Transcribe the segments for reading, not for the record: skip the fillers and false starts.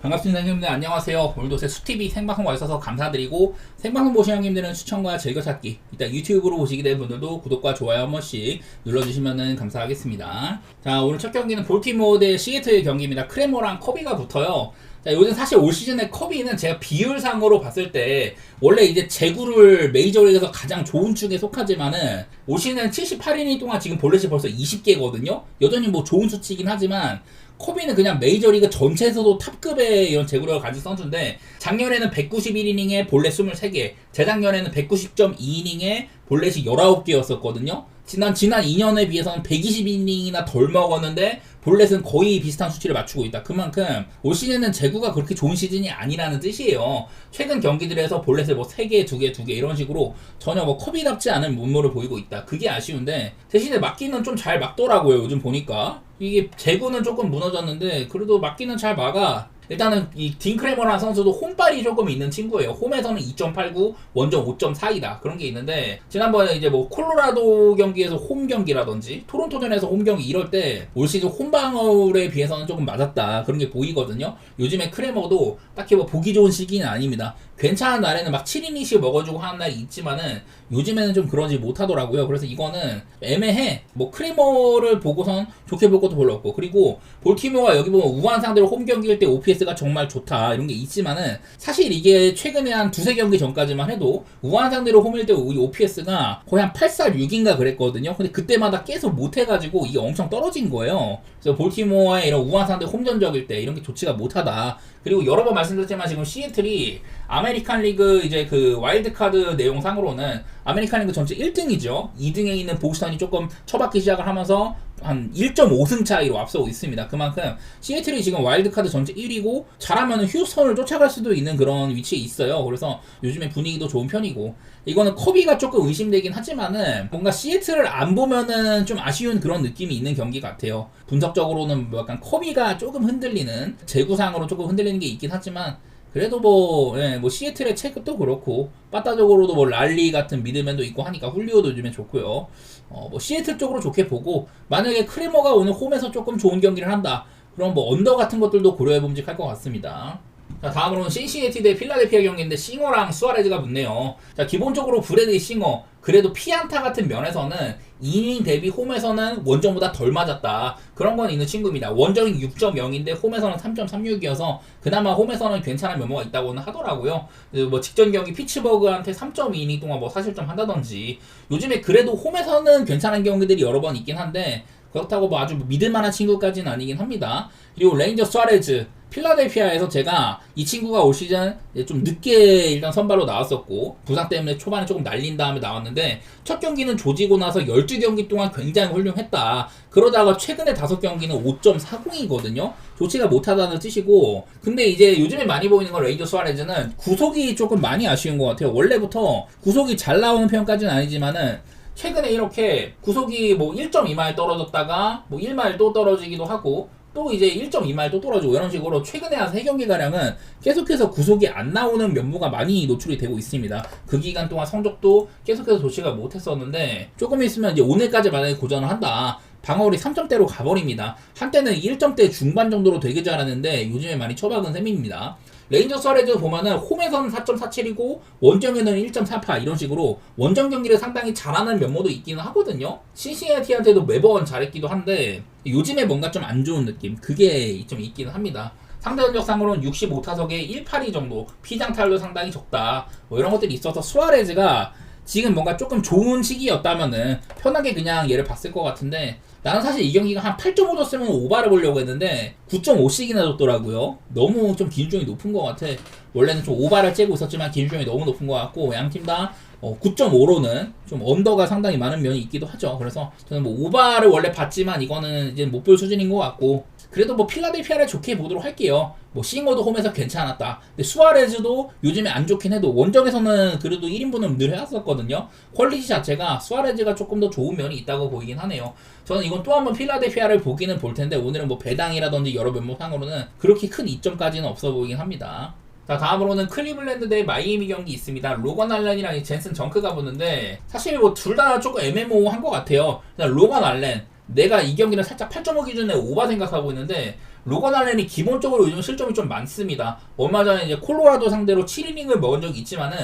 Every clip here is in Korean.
반갑습니다 형님들, 안녕하세요. 오늘도 제 수TV 생방송 와주셔서 감사드리고, 생방송 보신 형님들은 추천과 즐겨찾기, 이따 유튜브로 보시게 된 분들도 구독과 좋아요 한 번씩 눌러주시면 감사하겠습니다. 자, 오늘 첫 경기는 볼티모어 대 시애틀의 경기입니다. 크레머랑 커비가 붙어요. 자, 요즘 사실 올 시즌에 커비는 제가 비율상으로 봤을 때 원래 이제 제구를 메이저리그에서 가장 좋은 축에 속하지만은 올 시즌 78이닝 동안 지금 볼넷이 벌써 20개거든요. 여전히 뭐 좋은 수치이긴 하지만 커비는 그냥 메이저리그 전체에서도 탑급의 이런 제구력을 가진 선수인데, 작년에는 191이닝에 볼넷 23개, 재작년에는 190.2이닝에 볼넷이 19개였었거든요. 지난 2년에 비해서는 120이닝이나 덜 먹었는데 볼넷은 거의 비슷한 수치를 맞추고 있다. 그만큼 올 시즌은 제구가 그렇게 좋은 시즌이 아니라는 뜻이에요. 최근 경기들에서 볼넷을 뭐 3개, 2개, 2개 이런 식으로 전혀 뭐 커비답지 않은 문모를 보이고 있다. 그게 아쉬운데, 대신에 막기는 좀 잘 막더라고요. 요즘 보니까 이게 제구는 조금 무너졌는데 그래도 막기는 잘 막아. 일단은 이 딘크레머라는 선수도 홈발이 조금 있는 친구예요. 홈에서는 2.89, 원정 5.42다. 그런 게 있는데, 지난번에 이제 뭐 콜로라도 경기에서 홈 경기라든지 토론토전에서 홈 경기 이럴 때 올 시즌 홈방울에 비해서는 조금 맞았다. 그런 게 보이거든요. 요즘에 크레머도 딱히 뭐 보기 좋은 시기는 아닙니다. 괜찮은 날에는 막 7이닝씩 먹어주고 하는 날이 있지만은 요즘에는 좀 그러지 못하더라고요. 그래서 이거는 애매해. 뭐 크레머를 보고선 좋게 볼 것도 별로 없고, 그리고 볼티모어가 여기 보면 우한 상대로 홈 경기일 때 OPS가 정말 좋다 이런 게 있지만은, 사실 이게 최근에 한 두세 경기 전까지만 해도 우한 상대로 홈일 때 OPS가 거의 한 846인가 그랬거든요. 근데 그때마다 계속 못해가지고 이게 엄청 떨어진 거예요. 그래서 볼티모어의 이런 우한 상대 홈전적일 때 이런 게 좋지가 못하다. 그리고 여러 번 말씀드렸지만 지금 시애틀이 아메리칸 리그 이제 그 와일드카드 내용상으로는 아메리칸 리그 전체 1등이죠. 2등에 있는 보스턴이 조금 처박기 시작을 하면서 한 1.5승 차이로 앞서고 있습니다. 그만큼 시애틀이 지금 와일드카드 전체 1위고 잘하면 휴스턴을 쫓아갈 수도 있는 그런 위치에 있어요. 그래서 요즘에 분위기도 좋은 편이고, 이거는 커비가 조금 의심되긴 하지만은 뭔가 시애틀을 안 보면은 좀 아쉬운 그런 느낌이 있는 경기 같아요. 분석적으로는 뭐 약간 커비가 조금 흔들리는, 제구상으로 조금 흔들리는 게 있긴 하지만, 그래도 뭐, 예, 뭐 시애틀의 체급도 그렇고 빠따적으로도 뭐 랄리 같은 미드맨도 있고 하니까 훌리오도 요즘에 좋고요. 뭐 시애틀 쪽으로 좋게 보고, 만약에 크레머가 오늘 홈에서 조금 좋은 경기를 한다, 그럼 뭐 언더 같은 것들도 고려해 봄직할 것 같습니다. 자, 다음으로는 신시내티 대 필라델피아 경기인데 싱어랑 수아레즈가 붙네요. 자, 기본적으로 브래드리 싱어, 그래도 피안타 같은 면에서는 이닝 대비 홈에서는 원정보다 덜 맞았다. 그런 건 있는 친구입니다. 원정이 6.0인데 홈에서는 3.36이어서 그나마 홈에서는 괜찮은 면모가 있다고는 하더라고요. 뭐 직전 경기 피츠버그한테 3.2이닝 동안 뭐 사실점 한다든지, 요즘에 그래도 홈에서는 괜찮은 경기들이 여러 번 있긴 한데 그렇다고 뭐 아주 믿을만한 친구까지는 아니긴 합니다. 그리고 레인저 수아레즈, 필라델피아에서 제가 이 친구가 올 시즌 좀 늦게 일단 선발로 나왔었고 부상 때문에 초반에 조금 날린 다음에 나왔는데, 첫 경기는 조지고 나서 12경기 동안 굉장히 훌륭했다. 그러다가 최근에 5경기는 5.40이거든요. 좋지가 못하다는 뜻이고, 근데 이제 요즘에 많이 보이는 건 레인저 수아레즈는 구속이 조금 많이 아쉬운 것 같아요. 원래부터 구속이 잘 나오는 편까지는 아니지만은 최근에 이렇게 구속이 뭐 1.2마일 떨어졌다가 뭐 1마일 또 떨어지기도 하고 또 이제 1.2마일 또 떨어지고, 이런 식으로 최근에 한 3경기가량은 계속해서 구속이 안 나오는 면모가 많이 노출이 되고 있습니다. 그 기간 동안 성적도 계속해서 좋지가 못했었는데, 조금 있으면 이제 오늘까지 만약에 고전을 한다, 방어율이 3점대로 가버립니다. 한때는 1점대 중반 정도로 되게 잘하는데 요즘에 많이 처박은 셈입니다. 레인저 수아레즈 보면은 홈에서는 4.47이고 원정에는 1.48 이런 식으로 원정 경기를 상당히 잘하는 면모도 있기는 하거든요. 신시내티한테도 매번 잘했기도 한데 요즘에 뭔가 좀 안 좋은 느낌, 그게 좀 있기는 합니다. 상대 전적상으로는 65타석에 182 정도, 피장타율도 상당히 적다, 뭐 이런 것들이 있어서 수아레즈가 지금 뭔가 조금 좋은 시기였다면은 편하게 그냥 얘를 봤을 것 같은데, 나는 사실 이 경기가 한 8.5 줬으면 오바를 보려고 했는데 9.5씩이나 줬더라고요. 너무 좀 기준점이 높은 것 같아. 원래는 좀 오바를 째고 있었지만 기준점이 너무 높은 것 같고, 양팀 다 9.5로는 좀 언더가 상당히 많은 면이 있기도 하죠. 그래서 저는 뭐 오바를 원래 봤지만 이거는 이제 못 볼 수준인 것 같고, 그래도 뭐 필라델피아를 좋게 보도록 할게요. 뭐 싱어도 홈에서 괜찮았다. 근데 수아레즈도 요즘에 안 좋긴 해도 원정에서는 그래도 1인분은 늘 해왔었거든요. 퀄리티 자체가 수아레즈가 조금 더 좋은 면이 있다고 보이긴 하네요. 저는 이건 또 한번 필라델피아를 보기는 볼 텐데, 오늘은 뭐 배당이라든지 여러 면모상으로는 그렇게 큰 이점까지는 없어 보이긴 합니다. 자, 다음으로는 클리블랜드 대 마이애미 경기 있습니다. 로건 알렌이랑 젠슨 정크가 붙는데, 사실 뭐 둘 다 조금 애매모호한 것 같아요. 로건 알렌, 내가 이 경기는 살짝 8.5 기준에 오바 생각하고 있는데, 로건 알렌이 기본적으로 요즘 실점이 좀 많습니다. 얼마 전에 이제 콜로라도 상대로 7이닝을 먹은 적이 있지만은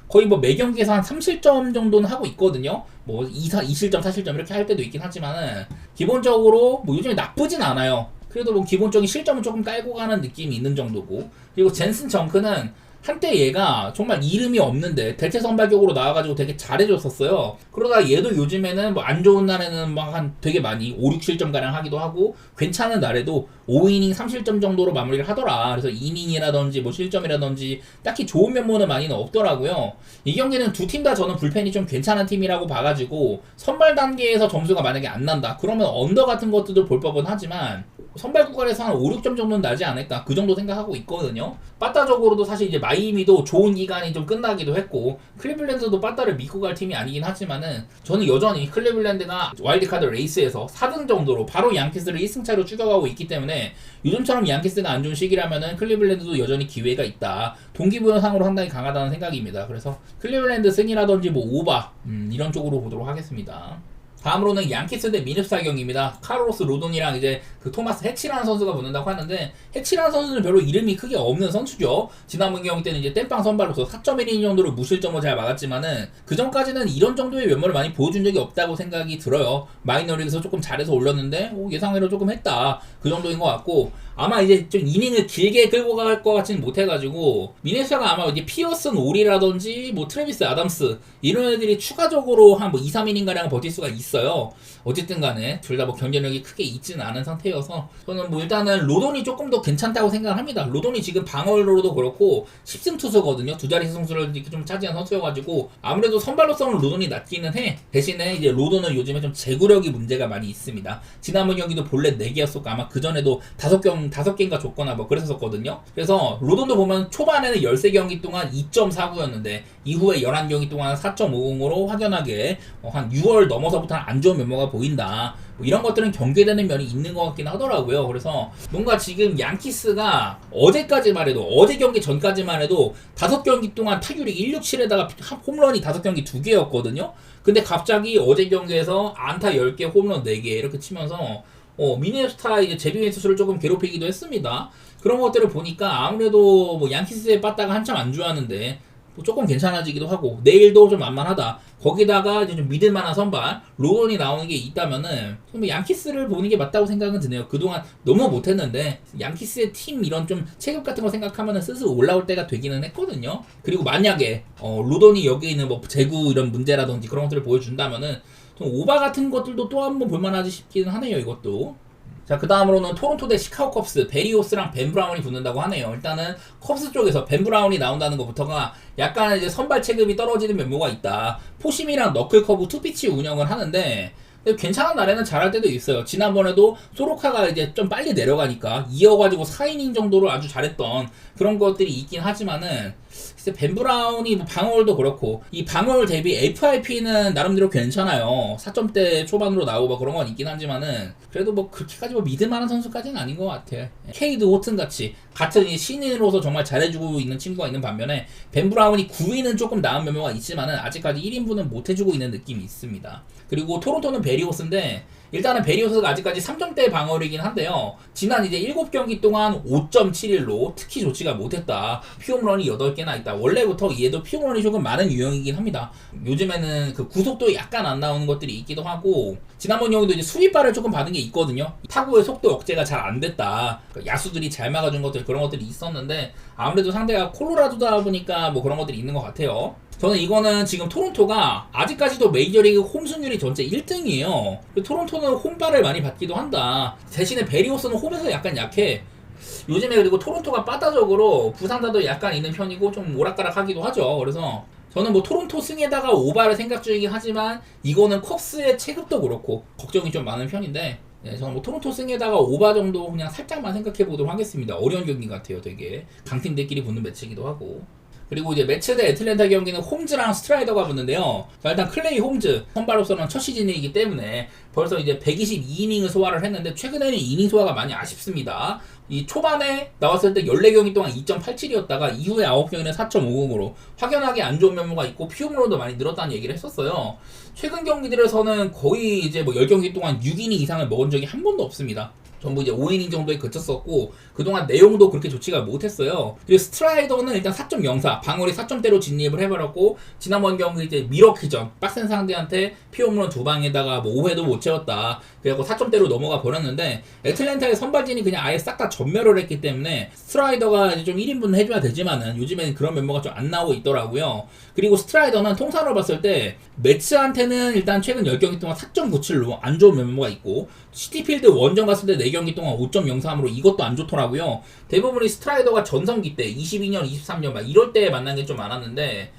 거의 뭐 매 경기에서 한 3실점 정도는 하고 있거든요. 뭐 2실점, 4실점 이렇게 할 때도 있긴 하지만은 기본적으로 뭐 요즘에 나쁘진 않아요. 그래도 뭐 기본적인 실점은 조금 깔고 가는 느낌이 있는 정도고. 그리고 젠슨 정크는 한때 얘가 정말 이름이 없는데 대체 선발격으로 나와가지고 되게 잘해줬었어요. 그러다 얘도 요즘에는 뭐 안 좋은 날에는 막 한 되게 많이 5, 6실점 가량 하기도 하고 괜찮은 날에도 5이닝 3실점 정도로 마무리를 하더라. 그래서 이닝이라든지 뭐 실점이라든지 딱히 좋은 면모는 많이는 없더라고요. 이 경기는 두 팀 다 저는 불펜이 좀 괜찮은 팀이라고 봐가지고 선발 단계에서 점수가 만약에 안 난다 그러면 언더 같은 것들도 볼 법은 하지만 선발 구간에서 한 5, 6점 정도는 나지 않을까 그 정도 생각하고 있거든요. 빠따적으로도 사실 이제 마이애미도 좋은 기간이 좀 끝나기도 했고 클리블랜드도 빠따를 믿고 갈 팀이 아니긴 하지만은 저는 여전히 클리블랜드가 와일드카드 레이스에서 4등 정도로 바로 양키스를 1승 차로 추격하고 있기 때문에 요즘처럼 양키스가 안 좋은 시기라면은 클리블랜드도 여전히 기회가 있다. 동기부여상으로 상당히 강하다는 생각입니다. 그래서 클리블랜드 승이라든지 뭐 오바 이런 쪽으로 보도록 하겠습니다. 다음으로는 양키스 대 미네소타 경기입니다. 카르로스 로돈이랑 이제 그 토마스 해치라는 선수가 붙는다고 하는데 해치라는 선수는 별로 이름이 크게 없는 선수죠. 지난번 경기 때는 이제 땜빵 선발로서 4.1이닝 정도로 무실점을 잘 막았지만은 그 전까지는 이런 정도의 면모를 많이 보여준 적이 없다고 생각이 들어요. 마이너리그에서 조금 잘해서 올렸는데 예상외로 조금 했다 그 정도인 것 같고 아마 이제 좀 이닝을 길게 끌고 갈 것 같지는 못해가지고 미네소타가 아마 이제 피어슨 오리라든지 뭐 트래비스 아담스 이런 애들이 추가적으로 한 뭐 2, 3이닝 가량 버틸 수가 있어요. 어쨌든 간에 둘 다 뭐 경쟁력이 크게 있지는 않은 상태여서 저는 뭐 일단은 로돈이 조금 더 괜찮다고 생각을 합니다. 로돈이 지금 방어로도 그렇고 10승 투수거든요. 두 자리 승수를 이렇게 좀 차지한 선수여가지고 아무래도 선발로서는 로돈이 낮기는 해. 대신에 이제 로돈은 요즘에 좀 제구력이 문제가 많이 있습니다. 지난번 경기도 볼넷 4개였었고 아마 그전에도 5개인가 줬거나 뭐 그랬었거든요. 그래서 로돈도 보면 초반에는 13경기 동안 2.49였는데 이후에 11경기 동안 4.50으로 확연하게 한 6월 넘어서부터는 안 좋은 면모가 보인다. 뭐 이런 것들은 경계되는 면이 있는 것 같긴 하더라고요. 그래서 뭔가 지금 양키스가 어제까지만 해도 어제 경기 전까지만 해도 5경기 동안 타율이 167에다가 홈런이 5경기 2개였거든요. 근데 갑자기 어제 경기에서 안타 10개, 홈런 4개 이렇게 치면서 미네소타 이제 제비 투수를 조금 괴롭히기도 했습니다. 그런 것들을 보니까 아무래도 뭐 양키스의 빠따가 한참 안 좋았는데 뭐 조금 괜찮아지기도 하고 내일도 좀 만만하다. 거기다가 이제 좀 믿을만한 선발 로돈이 나오는 게 있다면은 좀 양키스를 보는 게 맞다고 생각은 드네요. 그동안 너무 못했는데 양키스의 팀 이런 좀 체급 같은 거 생각하면은 슬슬 올라올 때가 되기는 했거든요. 그리고 만약에 로돈이 여기 있는 뭐 재구 이런 문제라든지 그런 것들을 보여준다면은 좀 오바 같은 것들도 또 한번 볼만하지 싶기는 하네요. 이것도. 자, 그 다음으로는 토론토 대 시카고 컵스, 베리오스랑 벤 브라운이 붙는다고 하네요. 일단은 컵스 쪽에서 벤 브라운이 나온다는 것부터가 약간 이제 선발 체급이 떨어지는 면모가 있다. 포심이랑 너클 커브 투피치 운영을 하는데 괜찮은 날에는 잘할 때도 있어요. 지난번에도 소로카가 이제 좀 빨리 내려가니까 이어가지고 4이닝 정도로 아주 잘했던 그런 것들이 있긴 하지만은 글쎄 벤 브라운이 뭐 방어율도 그렇고 이 방어율 대비 FIP는 나름대로 괜찮아요. 4점대 초반으로 나오고 그런 건 있긴 하지만은 그래도 뭐 그렇게까지 뭐 믿을만한 선수까지는 아닌 것 같아요. 케이드 호튼 같이 같은 이 신인으로서 정말 잘해주고 있는 친구가 있는 반면에 벤 브라운이 9위는 조금 나은 면모가 있지만은 아직까지 1인분은 못해주고 있는 느낌이 있습니다. 그리고 토론토는 베리오스인데 일단은 베리오스가 아직까지 3점대 방어이긴 한데요. 지난 이제 7경기 동안 5.71로 특히 좋지가 못했다. 피홈런이 8개나 있다. 원래부터 얘도 피홈런이 조금 많은 유형이긴 합니다. 요즘에는 그 구속도 약간 안 나오는 것들이 있기도 하고 지난번 경기도 이제 수비발을 조금 받은 게 있거든요. 타구의 속도 억제가 잘 안 됐다. 그러니까 야수들이 잘 막아준 것들 그런 것들이 있었는데 아무래도 상대가 콜로라도다 보니까 뭐 그런 것들이 있는 것 같아요. 저는 이거는 지금 토론토가 아직까지도 메이저리그 홈 승률이 전체 1등이에요. 토론토는 홈발을 많이 받기도 한다. 대신에 베리오스는 홈에서 약간 약해. 요즘에 그리고 토론토가 빠따적으로 부상자도 약간 있는 편이고 좀 오락가락 하기도 하죠. 그래서 저는 뭐 토론토 승에다가 오바를 생각 중이긴 하지만 이거는 컵스의 체급도 그렇고 걱정이 좀 많은 편인데 저는 뭐 토론토 승에다가 오바 정도 그냥 살짝만 생각해 보도록 하겠습니다. 어려운 경기 같아요. 되게 강팀들끼리 붙는 매치기도 하고. 그리고 이제 매츠 대 애틀랜타 경기는 홈즈랑 스트라이더가 붙는데요. 자, 일단 클레이 홈즈 선발로서는 첫 시즌이기 때문에 벌써 이제 122이닝을 소화를 했는데 최근에는 이닝 소화가 많이 아쉽습니다. 이 초반에 나왔을 때 14경기 동안 2.87이었다가 이후에 9경기는 4.50으로 확연하게 안 좋은 면모가 있고 피홈으로도 많이 늘었다는 얘기를 했었어요. 최근 경기들에서는 거의 이제 뭐 10경기 동안 6이닝 이상을 먹은 적이 한 번도 없습니다. 전부 이제 5이닝 정도에 그쳤었고 그동안 내용도 그렇게 좋지가 못했어요. 그리고 스트라이더는 일단 4.04 방어리 4점대로 진입을 해버렸고 지난번 경기 이제 미러키전 빡센 상대한테 피홈런 2방에다가 뭐 5회도 못 채웠다. 그래갖고 4점대로 넘어가 버렸는데 애틀랜타의 선발진이 그냥 아예 싹 다 전멸을 했기 때문에 스트라이더가 이제 좀 1인분 해줘야 되지만은 요즘에는 그런 멤버가 좀 안 나오고 있더라고요. 그리고 스트라이더는 통산으로 봤을 때 매츠한테는 일단 최근 10경기 동안 4.97로 안 좋은 멤버가 있고 시티필드 원정 갔을 때 4경기 동안 5.03으로 이것도 안 좋더라고요. 대부분이 스트라이더가 전성기 때 22년, 23년 막 이럴 때 만난 게 좀 많았는데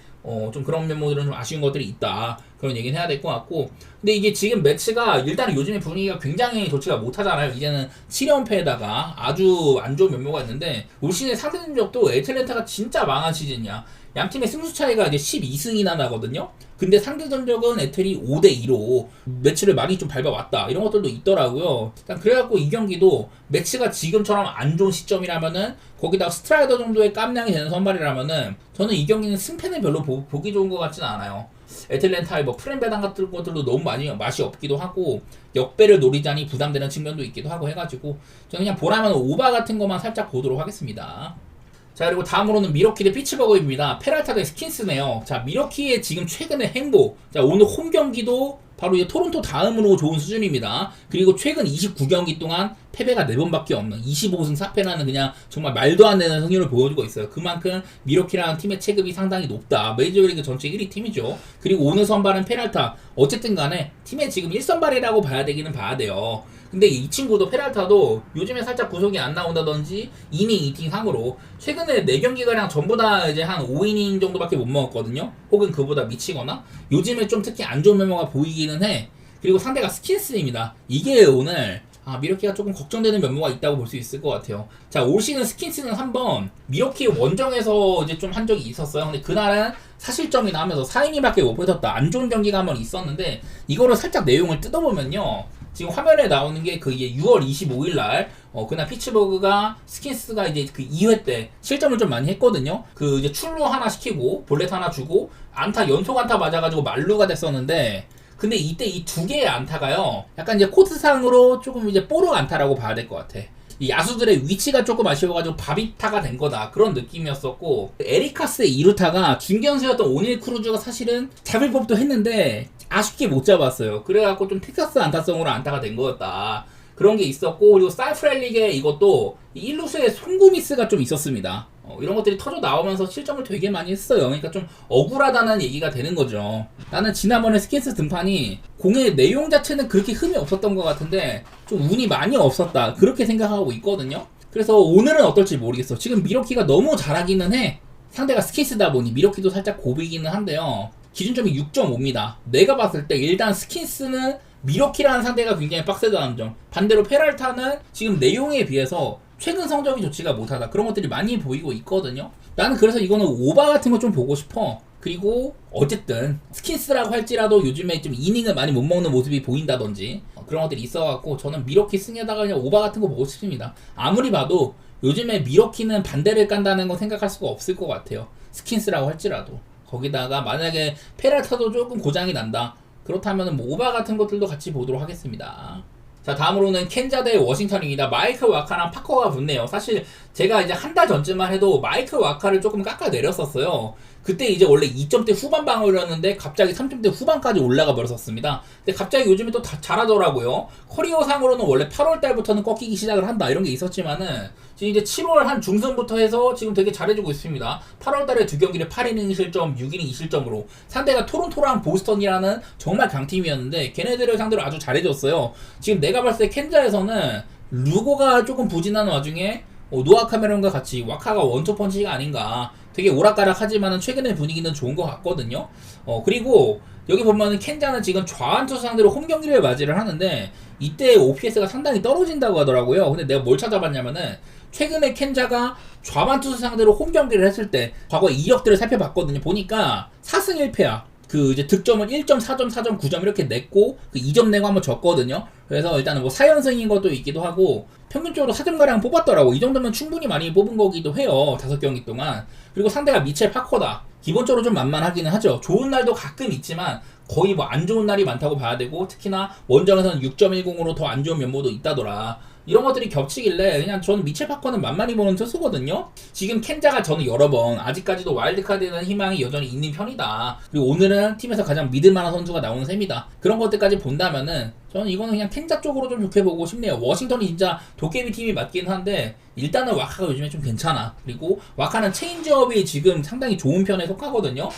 좀 그런 멤버들은 좀 아쉬운 것들이 있다. 그런 얘기는 해야 될 것 같고. 근데 이게 지금 매치가 일단은 요즘에 분위기가 굉장히 좋지가 못하잖아요. 이제는 7연패에다가 아주 안 좋은 멤버가 있는데 올 시즌의 상대 전적도 애틀랜타가 진짜 망한 시즌이야. 양 팀의 승수 차이가 이제 12승이나 나거든요. 근데 상대 전적은 애틀이 5대2로 매치를 많이 좀 밟아왔다. 이런 것들도 있더라고요. 그래갖고 이 경기도 매치가 지금처럼 안 좋은 시점이라면은 거기다가 스트라이더 정도의 깜냥이 되는 선발이라면은 저는 이 경기는 승패는 별로 보기 좋은 것 같지는 않아요. 애틀랜타의 뭐 프렌배당 같은 것들도 너무 많이 맛이 없기도 하고 역배를 노리자니 부담되는 측면도 있기도 하고 해가지고 저는 그냥 보라면 오바 같은 것만 살짝 보도록 하겠습니다. 자, 그리고 다음으로는 미러키 대 피츠버그입니다. 페랄타 대 스킨스네요. 자, 미러키의 지금 최근의 행보. 자, 오늘 홈 경기도 바로 이제 토론토 다음으로 좋은 수준입니다. 그리고 최근 29경기 동안 패배가 4번밖에 없는 25승 4패라는 그냥 정말 말도 안 되는 승률을 보여주고 있어요. 그만큼 미러키라는 팀의 체급이 상당히 높다. 메이저리그 전체 1위 팀이죠. 그리고 오늘 선발은 페랄타. 어쨌든 간에 팀의 지금 1선발이라고 봐야 되기는 봐야 돼요. 근데 이 친구도 페랄타도 요즘에 살짝 구속이 안 나온다든지 이닝 2팀 상으로 최근에 4경기가량 전부 다 이제 한 5이닝 정도밖에 못 먹었거든요. 혹은 그보다 미치거나 요즘에 좀 특히 안 좋은 면모가 보이기는 해. 그리고 상대가 스킨스입니다. 이게 오늘 미러키가 조금 걱정되는 면모가 있다고 볼 수 있을 것 같아요. 자, 올 시즌 스킨스는 한번 미러키 원정에서 이제 좀 한 적이 있었어요. 근데 그날은 사실점이나 하면서 4이닝밖에 못 버텼다. 안 좋은 경기가 한번 있었는데 이거를 살짝 내용을 뜯어보면요. 지금 화면에 나오는 게 그 이게 6월 25일 날 그날 피츠버그가 스킨스가 이제 그 2회 때 실점을 좀 많이 했거든요. 그 이제 출루 하나 시키고 볼넷 하나 주고 안타 연속 안타 맞아가지고 만루가 됐었는데 근데 이때 이 2개의 안타가요. 약간 이제 코스상으로 조금 이제 뽀록 안타라고 봐야 될 것 같아. 이 야수들의 위치가 조금 아쉬워가지고 바비타가 된 거다. 그런 느낌이었었고 에리카스의 2루타가 중견수였던 오닐 크루즈가 사실은 잡을 법도 했는데 아쉽게 못 잡았어요. 그래갖고 좀 텍사스 안타성으로 안타가 된 거였다. 그런 게 있었고 그리고 사이프렐릭의 이것도 1루수의 송구 미스가 좀 있었습니다. 이런 것들이 터져 나오면서 실점을 되게 많이 했어요. 그러니까 좀 억울하다는 얘기가 되는 거죠. 나는 지난번에 스킨스 등판이 공의 내용 자체는 그렇게 흠이 없었던 것 같은데 좀 운이 많이 없었다. 그렇게 생각하고 있거든요. 그래서 오늘은 어떨지 모르겠어. 지금 미러키가 너무 잘하기는 해. 상대가 스킨스다 보니 미러키도 살짝 고비기는 한데요. 기준점이 6.5입니다. 내가 봤을 때 일단 스킨스는 미러키라는 상대가 굉장히 빡세다는 점. 반대로 페랄타는 지금 내용에 비해서 최근 성적이 좋지가 못하다. 그런 것들이 많이 보이고 있거든요. 나는 그래서 이거는 오바 같은 거 좀 보고 싶어. 그리고 어쨌든 스킨스라고 할지라도 요즘에 좀 이닝을 많이 못 먹는 모습이 보인다든지 그런 것들이 있어갖고 저는 미러키 승에다가 그냥 오바 같은 거 보고 싶습니다. 아무리 봐도 요즘에 미러키는 반대를 깐다는 거 생각할 수가 없을 것 같아요. 스킨스라고 할지라도. 거기다가 만약에 페랄타도 조금 고장이 난다. 그렇다면 뭐 오바 같은 것들도 같이 보도록 하겠습니다. 자, 다음으로는 켄자 대 워싱턴입니다. 마이클 와카랑 파커가 붙네요. 사실 제가 이제 한 달 전쯤만 해도 마이클 와카를 조금 깎아내렸었어요. 그때 이제 원래 2점대 후반 방어였는데 갑자기 3점대 후반까지 올라가 버렸었습니다. 근데 갑자기 요즘에 또 잘하더라고요. 커리어상으로는 원래 8월 달부터는 꺾이기 시작을 한다 이런 게 있었지만은 지금 이제 7월 한 중순부터 해서 지금 되게 잘해주고 있습니다. 8월 달에 2경기를 8이닝 실점, 6이닝 2실점으로 상대가 토론토랑 보스턴이라는 정말 강팀이었는데 걔네들을 상대로 아주 잘해줬어요. 지금 내가 봤을 때 켄자에서는 루고가 조금 부진한 와중에 노아 카메론과 같이 와카가 원투 펀치가 아닌가. 되게 오락가락하지만은 최근의 분위기는 좋은 것 같거든요. 그리고 여기 보면은 켄자는 지금 좌완 투수 상대로 홈 경기를 맞이를 하는데 이때 OPS가 상당히 떨어진다고 하더라고요. 근데 내가 뭘 찾아봤냐면은 최근에 켄자가 좌완 투수 상대로 홈 경기를 했을 때 과거 이력들을 살펴봤거든요. 보니까 4승 1패야. 그 이제 득점은 1점, 4점, 4점, 9점 이렇게 냈고 그 2점 내고 한번 졌거든요. 그래서 일단은 뭐 4연승인 것도 있기도 하고 평균적으로 4점가량 뽑았더라고. 이 정도면 충분히 많이 뽑은 거기도 해요. 5경기 동안. 그리고 상대가 미첼 파커다. 기본적으로 좀 만만하기는 하죠. 좋은 날도 가끔 있지만 거의 뭐 안 좋은 날이 많다고 봐야 되고 특히나 원정에서는 6.10으로 더 안 좋은 면모도 있다더라. 이런 것들이 겹치길래 그냥 저는 미첼 파커는 만만히 보는 투수거든요. 지금 켄자가 저는 여러 번 아직까지도 와일드카드에는 희망이 여전히 있는 편이다. 그리고 오늘은 팀에서 가장 믿을만한 선수가 나오는 셈이다. 그런 것들까지 본다면은 저는 이거는 그냥 켄자 쪽으로 좀 좋게 보고 싶네요. 워싱턴이 진짜 도깨비 팀이 맞긴 한데 일단은 와카가 요즘에 좀 괜찮아. 그리고 와카는 체인지업이 지금 상당히 좋은 편에 속하거든요.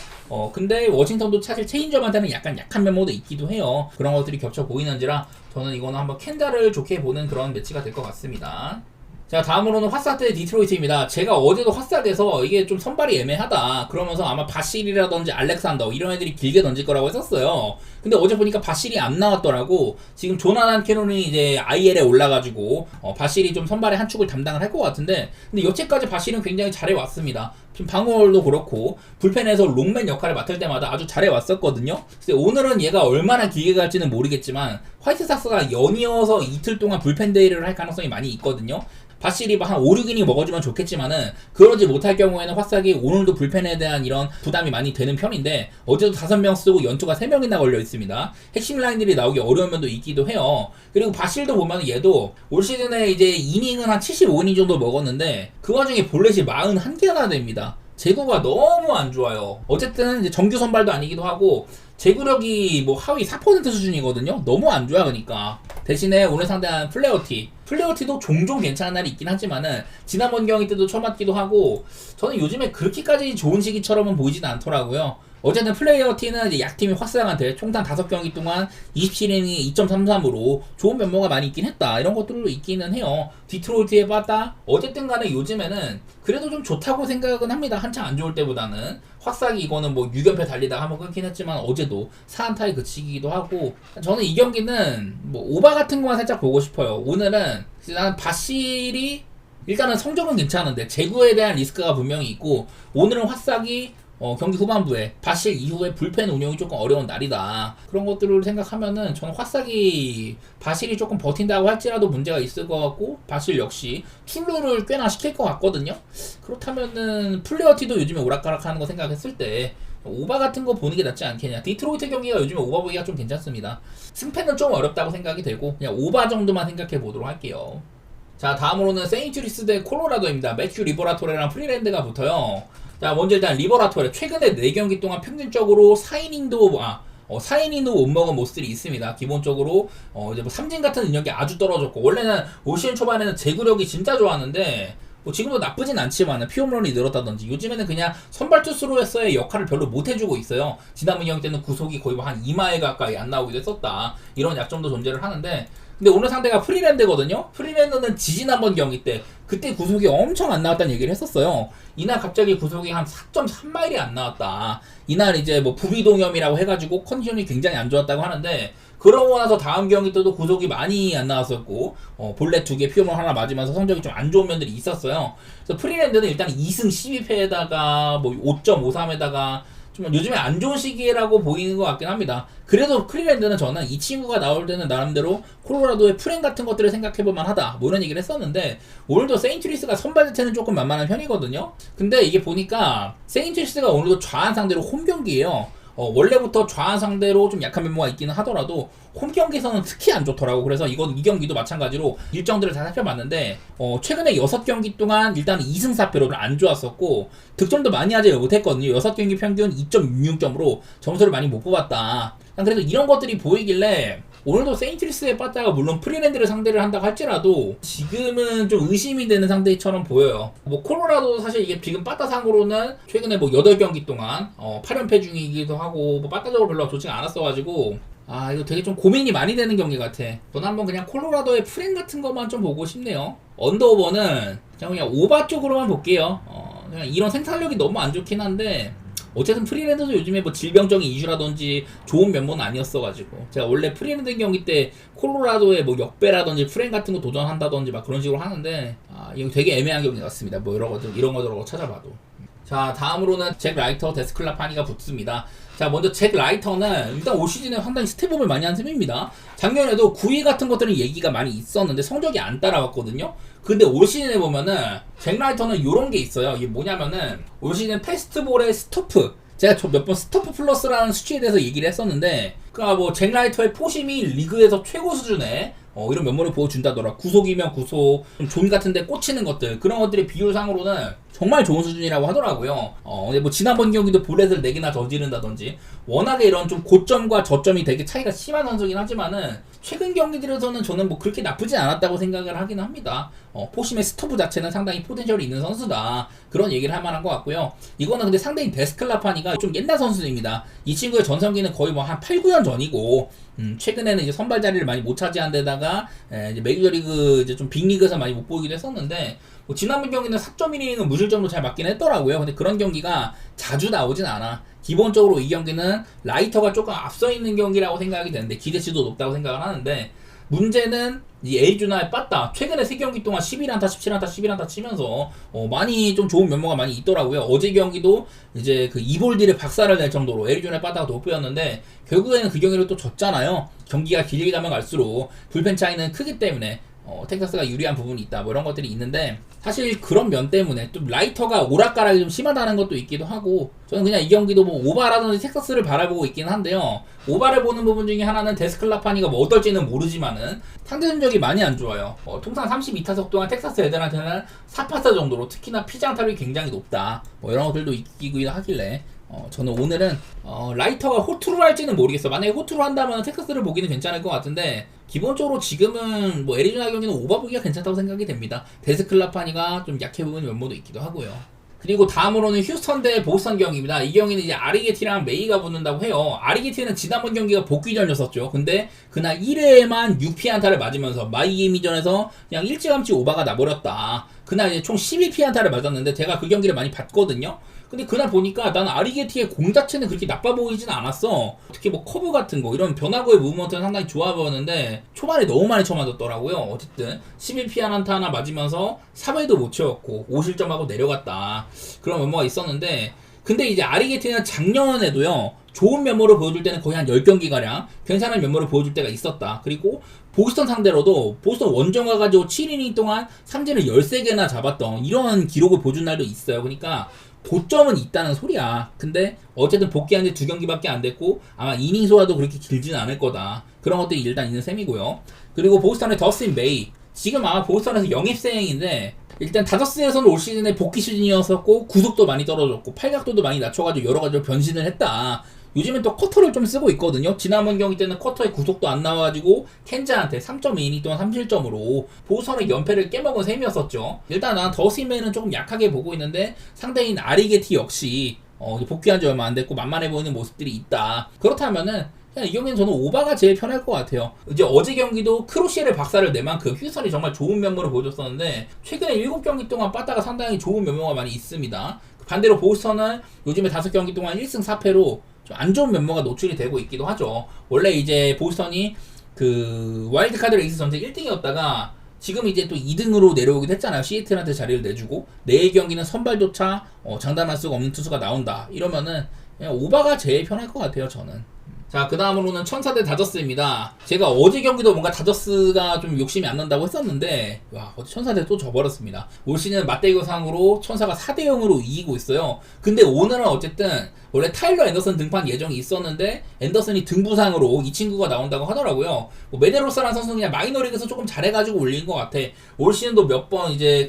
근데 워싱턴도 사실 체인지업한테는 약간 약한 면모도 있기도 해요. 그런 것들이 겹쳐 보이는지라 저는 이거는 한번 켄자를 좋게 보는 그런 매치가 될 것 같습니다. 자, 다음으로는 화사 대 디트로이트입니다. 제가 어제도 화사돼서 이게 좀 선발이 애매하다 그러면서 아마 바실이라든지 알렉산더 이런 애들이 길게 던질 거라고 했었어요. 근데 어제 보니까 바실이 안 나왔더라고. 지금 조나단 캐논이 이제 IL에 올라가지고 바실이 좀 선발의 한 축을 담당을 할 것 같은데, 근데 여태까지 바실은 굉장히 잘해왔습니다. 지금 방어도 그렇고 불펜에서 롱맨 역할을 맡을 때마다 아주 잘해왔었거든요. 근데 오늘은 얘가 얼마나 길게 갈지는 모르겠지만 화이트삭스가 연이어서 이틀 동안 불펜 데이를 할 가능성이 많이 있거든요. 바실이 한 5, 6이닝 먹어주면 좋겠지만은 그러지 못할 경우에는 화싹이 오늘도 불펜에 대한 이런 부담이 많이 되는 편인데 어제도 5명 쓰고 연투가 3명이나 걸려 있습니다. 핵심 라인들이 나오기 어려운 면도 있기도 해요. 그리고 바실도 보면 얘도 올 시즌에 이제 이닝은 한 75이닝 정도 먹었는데 그 와중에 볼넷이 41개나 됩니다. 제구가 너무 안 좋아요. 어쨌든 이제 정규 선발도 아니기도 하고 제구력이 뭐 하위 4% 수준이거든요. 너무 안 좋아. 그러니까 대신에 오늘 상대한 플레어티도 종종 괜찮은 날이 있긴 하지만은 지난번 경기 때도 쳐맞기도 하고 저는 요즘에 그렇게까지 좋은 시기처럼은 보이진 않더라고요. 어쨌든 플레이어티는 이제 약팀이 화스랑한테 총단 5경기 동안 27이닝이 2.33으로 좋은 면모가 많이 있긴 했다. 이런 것들도 있기는 해요. 디트로이트에 봤다. 어쨌든 간에 요즘에는 그래도 좀 좋다고 생각은 합니다. 한창 안 좋을 때보다는. 화싹이 이거는 뭐 6연패 달리다가 한번 끊긴 했지만 어제도 4안타에 그치기도 하고 저는 이 경기는 뭐 오바 같은 것만 살짝 보고 싶어요. 오늘은 난 바실이 일단은 성적은 괜찮은데 제구에 대한 리스크가 분명히 있고 오늘은 화싹이 경기 후반부에 바실 이후에 불펜 운영이 조금 어려운 날이다. 그런 것들을 생각하면은 저는 화싹이 바실이 조금 버틴다고 할지라도 문제가 있을 것 같고 바실 역시 출루를 꽤나 시킬 것 같거든요. 그렇다면은 플레어티도 요즘에 오락가락하는 거 생각했을 때 오바 같은 거 보는 게 낫지 않겠냐. 디트로이트 경기가 요즘에 오바 보기가 좀 괜찮습니다. 승패는 좀 어렵다고 생각이 되고 그냥 오바 정도만 생각해 보도록 할게요. 자, 다음으로는 세인트루이스 대 콜로라도입니다. 매튜 리버라토레랑 프리랜드가 붙어요. 자, 먼저 일단 리버라토레 최근에 4경기 동안 평균적으로 4이닝도 못 먹은 모습들이 있습니다. 기본적으로 이제 뭐 삼진 같은 능력이 아주 떨어졌고 원래는 올 시즌 초반에는 제구력이 진짜 좋았는데 뭐 지금도 나쁘진 않지만 피홈런이 늘었다든지 요즘에는 그냥 선발 투수로서의 역할을 별로 못 해주고 있어요. 지난번 경기 때는 구속이 거의 한 2마일 가까이 안 나오기도 했었다. 이런 약점도 존재를 하는데 근데 오늘 상대가 프리랜드거든요. 프리랜드는 지지난번 경기 때 그때 구속이 엄청 안 나왔다는 얘기를 했었어요. 이날 갑자기 구속이 한 4.3마일이 안 나왔다. 이날 이제 뭐 부비동염이라고 해가지고 컨디션이 굉장히 안 좋았다고 하는데 그러고 나서 다음 경기 때도 구속이 많이 안 나왔었고 볼넷 2개 피홈런 하나 맞으면서 성적이 좀 안 좋은 면들이 있었어요. 그래서 프리랜드는 일단 2승 12패에다가 뭐 5.53에다가 좀 요즘에 안 좋은 시기라고 보이는 것 같긴 합니다. 그래도 프리랜드는 저는 이 친구가 나올 때는 나름대로 콜로라도의 프렌 같은 것들을 생각해볼만 하다 뭐 이런 얘기를 했었는데 오늘도 세인트루이스가 선발 자체는 조금 만만한 편이거든요. 근데 이게 보니까 세인트루이스가 오늘도 좌한 상대로 홈 경기예요. 원래부터 좌한 상대로 좀 약한 면모가 있기는 하더라도 홈 경기에서는 특히 안 좋더라고. 그래서 이 경기도 마찬가지로 일정들을 다 살펴봤는데 최근에 6경기 동안 일단 2승 4패로 안 좋았었고 득점도 많이 하지 못했거든요. 6경기 평균 2.66점으로 점수를 많이 못 뽑았다. 그래도 이런 것들이 보이길래 오늘도 세인트루이스에 빠따가 물론 프리랜드를 상대를 한다고 할지라도 지금은 좀 의심이 되는 상대처럼 보여요. 뭐 콜로라도 사실 이게 지금 빠따상으로는 최근에 뭐 8경기 동안 8연패 중이기도 하고 뭐 빠따적으로 별로 좋지가 않았어가지고 이거 되게 좀 고민이 많이 되는 경기 같아. 저는 한번 그냥 콜로라도의 프렌 같은 것만 좀 보고 싶네요. 언더오버는 그냥 오바 쪽으로만 볼게요. 그냥 이런 생산력이 너무 안 좋긴 한데 어쨌든 프리랜드도 요즘에 뭐 질병적인 이슈라든지 좋은 면모는 아니었어가지고 제가 원래 프리랜드 경기 때 콜로라도의 뭐 역배라든지 프렌 같은 거 도전한다든지 막 그런 식으로 하는데 이거 되게 애매한 경기 같습니다. 뭐 이런 거 저런 거 찾아봐도. 자, 다음으로는 잭 라이터 데스클라파니가 붙습니다. 자, 먼저 잭 라이터는 일단 올 시즌에 상당히 스텝업을 많이 한 셈입니다. 작년에도 9위 같은 것들은 얘기가 많이 있었는데 성적이 안 따라왔거든요. 근데 올 시즌에 보면은 잭 라이터는 요런 게 있어요. 이게 뭐냐면은 올 시즌 페스트볼의 스토프, 제가 몇 번 스토프 플러스라는 수치에 대해서 얘기를 했었는데 그니까 뭐 잭 라이터의 포심이 리그에서 최고 수준의 이런 면모를 보여준다더라. 구속이면 구속, 좀 존 같은데 꽂히는 것들, 그런 것들의 비율상으로는 정말 좋은 수준이라고 하더라고요. 근데 뭐 지난번 경기도 볼넷을 4개나 저지른다든지 워낙에 이런 좀 고점과 저점이 되게 차이가 심한 선수긴 하지만은 최근 경기들에서는 저는 뭐 그렇게 나쁘지 않았다고 생각을 하긴 합니다. 포심의 스토브 자체는 상당히 포텐셜이 있는 선수다. 그런 얘기를 할 만한 것 같고요. 이거는 근데 상대인 데스클라파니가 좀 옛날 선수입니다. 이 친구의 전성기는 거의 뭐 한 8, 9년 전이고, 최근에는 이제 선발 자리를 많이 못 차지한 데다가, 이제 메이저리그 이제 좀 빅리그에서 많이 못 보이기도 했었는데, 뭐 지난번 경기는 4.1이닝은 무실점으로 잘 맞긴 했더라고요. 근데 그런 경기가 자주 나오진 않아. 기본적으로 이 경기는 라이터가 조금 앞서 있는 경기라고 생각이 되는데 기대치도 높다고 생각을 하는데, 문제는 이 애리조나의 빠따 최근에 3경기 동안 11안타 17안타 11안타 치면서 많이 좀 좋은 면모가 많이 있더라고요. 어제 경기도 이제 그 이볼디를 박살을 낼 정도로 애리조나의 빠따가 돋보였는데 결국에는 그 경기를 또 졌잖아요. 경기가 길게 가면 갈수록 불펜 차이는 크기 때문에 텍사스가 유리한 부분이 있다, 뭐 이런 것들이 있는데, 사실 그런 면 때문에 좀 라이터가 오락가락이 좀 심하다는 것도 있기도 하고, 저는 그냥 이 경기도 뭐 오바라든지 텍사스를 바라보고 있긴 한데요. 오바를 보는 부분 중에 하나는 데스클라파니가 뭐 어떨지는 모르지만은 상대 전적이 많이 안 좋아요. 통산 32타석 동안 텍사스 애들한테는 4파타 정도로, 특히나 피장 타율이 굉장히 높다, 뭐 이런 것들도 있기도 하길래 저는 오늘은 라이터가 호투를 할지는 모르겠어. 만약에 호투를 한다면 텍사스를 보기는 괜찮을 것 같은데, 기본적으로 지금은 뭐 애리조나 경기는 오바 보기가 괜찮다고 생각이 됩니다. 데스클라파니가 좀 약해 보이는 면모도 있기도 하고요. 그리고 다음으로는 휴스턴 대 보스턴 경기입니다. 이 경기는 이제 아리게티랑 메이가 붙는다고 해요. 아리게티는 지난번 경기가 복귀전이었었죠. 근데 그날 1회에만 6피안타를 맞으면서 마이애미전에서 그냥 일찌감치 오바가 나버렸다. 그날 이제 총 12피안타를 맞았는데 제가 그 경기를 많이 봤거든요. 근데 그날 보니까 나는 아리게티의 공 자체는 그렇게 나빠 보이진 않았어. 특히 뭐 커브 같은 거, 이런 변화구의 무브먼트는 상당히 좋아 보였는데 초반에 너무 많이 쳐맞았더라고요. 어쨌든 11피안타 하나 맞으면서 3회도 못 채웠고 5실점하고 내려갔다, 그런 면모가 있었는데, 근데 이제 아리게티는 작년에도요 좋은 면모를 보여줄 때는 거의 한 10경기가량 괜찮은 면모를 보여줄 때가 있었다. 그리고 보스턴 상대로도 보스턴 원정 가가지고 7이닝 동안 삼진을 13개나 잡았던 이런 기록을 보여준 날도 있어요. 그러니까 고점은 있다는 소리야. 근데 어쨌든 복귀한 지 2경기밖에 안 됐고 아마 이닝 소화도 그렇게 길지는 않을 거다. 그런 것들이 일단 있는 셈이고요. 그리고 보스턴의 더스틴 메이, 지금 아마 보스턴에서 영입생인데, 일단 다저스에서는 올 시즌에 복귀 시즌이었었고 구속도 많이 떨어졌고 팔각도도 많이 낮춰가지고 여러가지로 변신을 했다. 요즘엔 또 커터를 좀 쓰고 있거든요. 지난번 경기 때는 커터에 구속도 안 나와가지고 켄자한테 3.2이닝 동안 3실점으로 보스턴의 연패를 깨먹은 셈이었었죠. 일단 난 더스틴메이는 조금 약하게 보고 있는데, 상대인 아리게티 역시 복귀한 지 얼마 안 됐고 만만해 보이는 모습들이 있다. 그렇다면은 그냥 이 경기는 저는 오바가 제일 편할 것 같아요. 이제 어제 경기도 크로시엘의 박살을 낼 만큼 휴스턴이 정말 좋은 면모를 보여줬었는데, 최근에 7경기 동안 빠따가 상당히 좋은 면모가 많이 있습니다. 반대로 보스턴은 요즘에 5경기 동안 1승 4패로 좀 안 좋은 면모가 노출이 되고 있기도 하죠. 원래 이제 보스턴이 그 와일드카드 레이스 전체 1등이었다가 지금 이제 또 2등으로 내려오기도 했잖아요. 시애틀한테 자리를 내주고 내일 경기는 선발조차 장담할 수가 없는 투수가 나온다. 이러면은 그냥 오바가 제일 편할 것 같아요, 저는. 자, 그 다음으로는 천사 대 다저스입니다. 제가 어제 경기도 뭔가 다저스가 좀 욕심이 안 난다고 했었는데, 와, 어제 천사 대 또 져버렸습니다. 올 시즌 맞대결상으로 천사가 4대0으로 이기고 있어요. 근데 오늘은 어쨌든 원래 타일러 앤더슨 등판 예정이 있었는데 앤더슨이 등부상으로 이 친구가 나온다고 하더라고요. 뭐 메데로스라는 선수는 그냥 마이너리그에서 조금 잘해가지고 올린 것 같아. 올 시즌도 몇 번 이제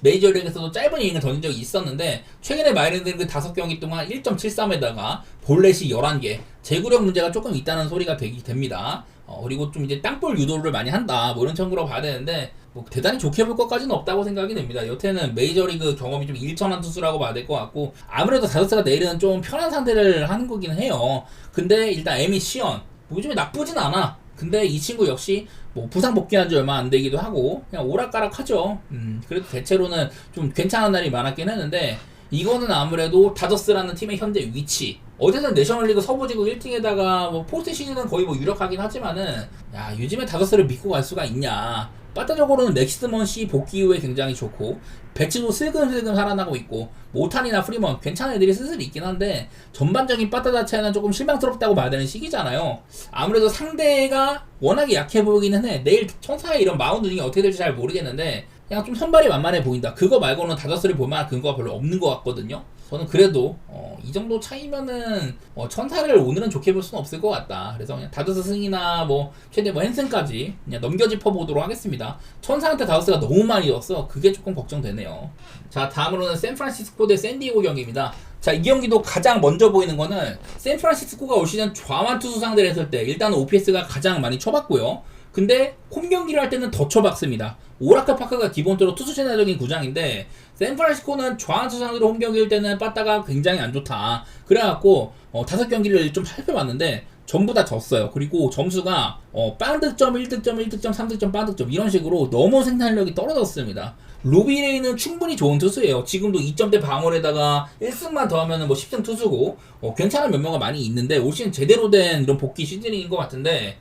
메이저리그에서도 짧은 이닝을 던진 적이 있었는데, 최근에 마이너리그 5경기 동안 1.73에다가 볼넷이 11개, 제구력 문제가 조금 있다는 소리가 됩니다. 그리고 좀 이제 땅볼 유도를 많이 한다, 뭐 이런 청구로 봐야 되는데, 뭐 대단히 좋게 볼 것까지는 없다고 생각이 됩니다. 여태는 메이저리그 경험이 좀 일천한 투수라고 봐야 될 것 같고, 아무래도 다저스가 내일은 좀 편한 상대를 하는 거긴 해요. 근데 일단 에미 시언 요즘에 나쁘진 않아. 근데 이 친구 역시 뭐 부상 복귀한 지 얼마 안 되기도 하고 그냥 오락가락하죠. 그래도 대체로는 좀 괜찮은 날이 많았긴 했는데, 이거는 아무래도 다저스라는 팀의 현재 위치, 어제는 내셔널리그 서부지구 1등에다가 뭐 포스트 시즌은 거의 뭐 유력하긴 하지만은, 야, 요즘에 다저스를 믿고 갈 수가 있냐. 빠따적으로는 맥시먼 씨 복귀 후에 굉장히 좋고, 배치도 슬금슬금 살아나고 있고, 모탄이나 프리먼 괜찮은 애들이 슬슬 있긴 한데, 전반적인 빠따 자체는 조금 실망스럽다고 봐야 되는 시기잖아요. 아무래도 상대가 워낙에 약해 보이기는 해. 내일 천사의 이런 마운드 등이 어떻게 될지 잘 모르겠는데, 그냥 좀 선발이 만만해 보인다. 그거 말고는 다저스를 볼 만한 근거가 별로 없는 것 같거든요. 저는 그래도 이 정도 차이면은 천사를 오늘은 좋게 볼 수는 없을 것 같다. 그래서 그냥 다저스 승이나 뭐 최대 뭐 헨슨까지 그냥 넘겨짚어 보도록 하겠습니다. 천사한테 다저스가 너무 많이 졌어. 그게 조금 걱정되네요. 자, 다음으로는 샌프란시스코 대 샌디에고 경기입니다. 자, 이 경기도 가장 먼저 보이는 거는 샌프란시스코가 올 시즌 좌완 투수 상대를 했을 때 일단은 OPS가 가장 많이 쳐봤고요. 근데 홈 경기를 할 때는 더 쳐박습니다. 오라클 파크가 기본적으로 투수 친화적인 구장인데 샌프란시스코는 좌완 투수 상대로 홈 경기일 때는 빠따가 굉장히 안 좋다. 그래갖고 5경기를 좀 살펴봤는데 전부 다 졌어요. 그리고 점수가 빵득점, 1득점, 1득점, 3득점, 빵득점 이런 식으로 너무 생산력이 떨어졌습니다. 로비레이는 충분히 좋은 투수예요. 지금도 2점대 방어에다가 1승만 더하면 뭐 10승 투수고 괜찮은 면모가 많이 있는데 올 시즌 제대로 된 이런 복귀 시즌인 것 같은데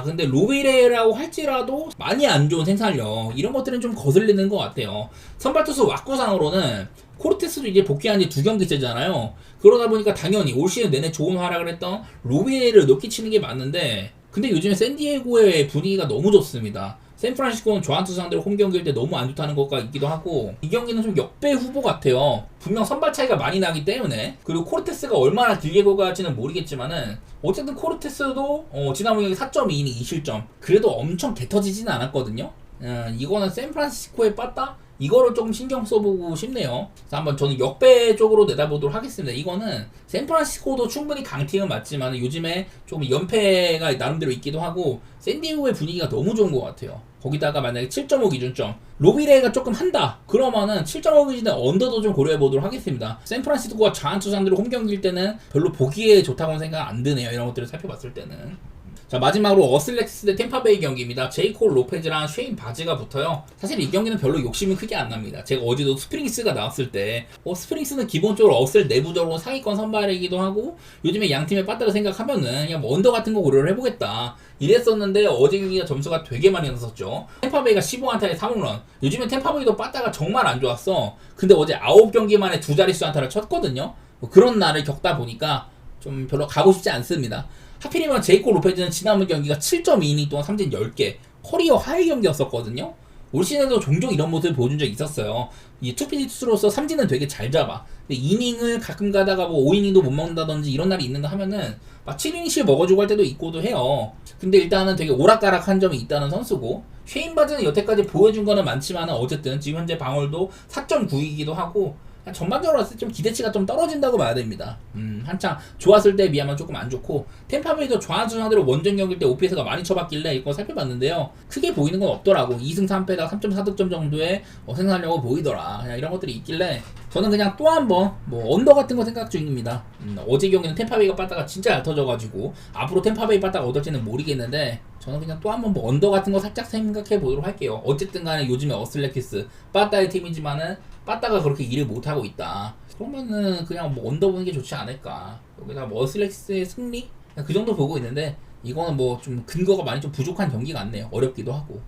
근데 로비레이라고 할지라도 많이 안 좋은 생산력 이런 것들은 좀 거슬리는 것 같아요. 선발투수 왁구상으로는 코르테스도 이제 복귀한 지 2경기째잖아요. 그러다 보니까 당연히 올 시즌 내내 좋은 활약을 했던 로비레이를 높게 치는 게 맞는데 근데 요즘에 샌디에고의 분위기가 너무 좋습니다. 샌프란시스코는 좌완투수 상대로 홈 경기일 때 너무 안 좋다는 것과 있기도 하고 이 경기는 좀 역배 후보 같아요. 분명 선발 차이가 많이 나기 때문에 그리고 코르테스가 얼마나 길게 걸어갈지는 모르겠지만은 어쨌든 코르테스도 지난번 경기 4.2이닝 2실점 그래도 엄청 개터지진 않았거든요. 이거는 샌프란시스코에 빠따? 이거를 조금 신경 써보고 싶네요. 그래서 한번 저는 역배 쪽으로 내다보도록 하겠습니다. 이거는 샌프란시스코도 충분히 강팀은 맞지만 요즘에 좀 연패가 나름대로 있기도 하고 샌디에고의 분위기가 너무 좋은 것 같아요. 거기다가 만약에 7.5 기준점 로비레이가 조금 한다 그러면은 7.5 기준에 언더도 좀 고려해보도록 하겠습니다. 샌프란시스코가 좌완투수 상대로 홈 경기일 때는 별로 보기에 좋다고는 생각 안 드네요. 이런 것들을 살펴봤을 때는. 자, 마지막으로 어슬렉스 대 템파베이 경기입니다. 제이콜 로페즈랑 쉐인 바즈가 붙어요. 사실 이 경기는 별로 욕심이 크게 안 납니다. 제가 어제도 스프링스가 나왔을 때 스프링스는 기본적으로 어슬 내부적으로 상위권 선발이기도 하고 요즘에 양팀의 빠따를 생각하면은 그냥 뭐 언더 같은 거 고려를 해보겠다 이랬었는데 어제 경기가 점수가 되게 많이 났었죠. 템파베이가 15안타에 3홈런. 요즘에 템파베이도 빠따가 정말 안 좋았어. 근데 어제 9경기 만에 두 자릿수 안타를 쳤거든요. 그런 날을 겪다 보니까 좀 별로 가고 싶지 않습니다. 하필이면 제이콜 로페즈는 지난번 경기가 7.2이닝 동안 삼진 10개 커리어 하이 경기였었거든요. 올 시즌에도 종종 이런 모습을 보여준 적이 있었어요. 이 투피지 투수로서 삼진은 되게 잘 잡아. 근데 이닝을 가끔 가다가 뭐 5이닝도 못 먹는다든지 이런 날이 있는가 하면은 막 7이닝씩 먹어주고 할 때도 있고도 해요. 근데 일단은 되게 오락가락한 점이 있다는 선수고 쉐인 바즈는 여태까지 보여준 거는 많지만 어쨌든 지금 현재 방어율도 4.9이기도 하고 전반적으로 봤을 때 좀 기대치가 좀 떨어진다고 봐야 됩니다. 한창 좋았을 때에 비하면 조금 안 좋고 템파베이도 좌완투수 상대로 원정 경기일 때 OPS가 많이 쳐봤길래 이거 살펴봤는데요. 크게 보이는 건 없더라고. 2승 3패다 3.4득점 정도의 생산력을 보이더라. 그냥 이런 것들이 있길래 저는 그냥 또 한 번 뭐 언더 같은 거 생각 중입니다. 어제 경기는 템파베이가 빠따가 진짜 잘 터져가지고 앞으로 템파베이 빠따가 어떨지는 모르겠는데 저는 그냥 또 한 번 뭐 언더 같은 거 살짝 생각해 보도록 할게요. 어쨌든 간에 요즘에 어슬레키스 빠따의 팀이지만은 빠따가 그렇게 일을 못하고 있다. 그러면은 그냥 뭐 언더 보는 게 좋지 않을까. 여기다 뭐 어슬렉스의 승리? 그 정도 보고 있는데 이거는 뭐 좀 근거가 많이 좀 부족한 경기 같네요. 어렵기도 하고.